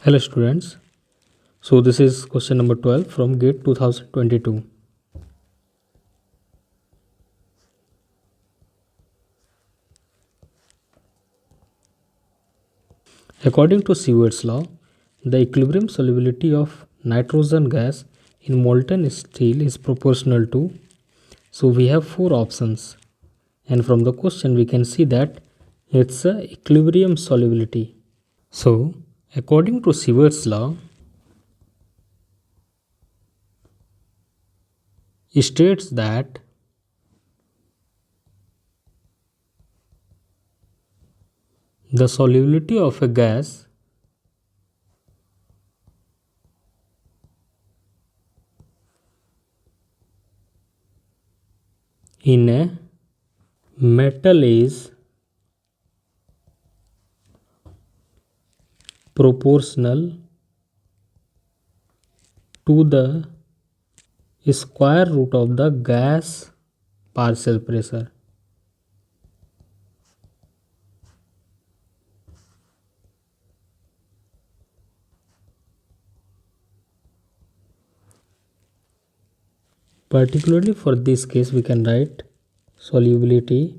Hello students. So this is question number 12 from GATE 2022. According to Sievert's law, the equilibrium solubility of nitrogen gas in molten steel is proportional to. So we have four options, and from the question we can see that it's a equilibrium solubility. So according to Sievert's law, it states that the solubility of a gas in a metal is proportional to the square root of the gas partial pressure. Particularly for this case, we can write solubility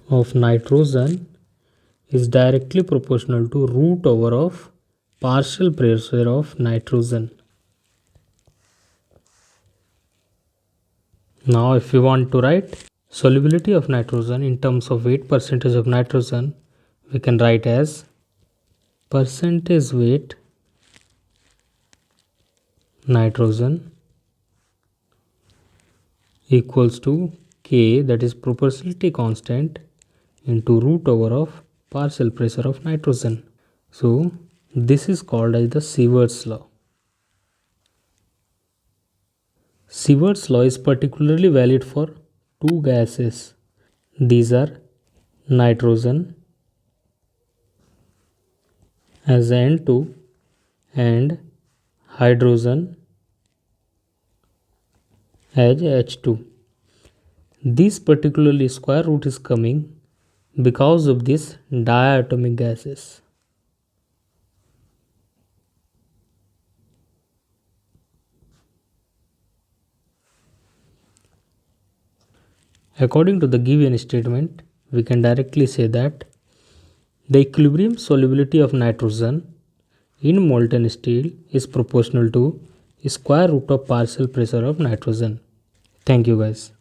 of nitrogen is directly proportional to root over of partial pressure of nitrogen. Now if we want to write solubility of nitrogen in terms of weight percentage of nitrogen, we can write as percentage weight nitrogen equals to K, that is proportionality constant, into root over of partial pressure of nitrogen. So this is called as the Sievert's law. Sievert's law is particularly valid for two gases. These are nitrogen as N2 and hydrogen as H2. This particularly square root is coming because of these diatomic gases. According to the given statement, we can directly say that the equilibrium solubility of nitrogen in molten steel is proportional to square root of partial pressure of nitrogen. Thank you guys.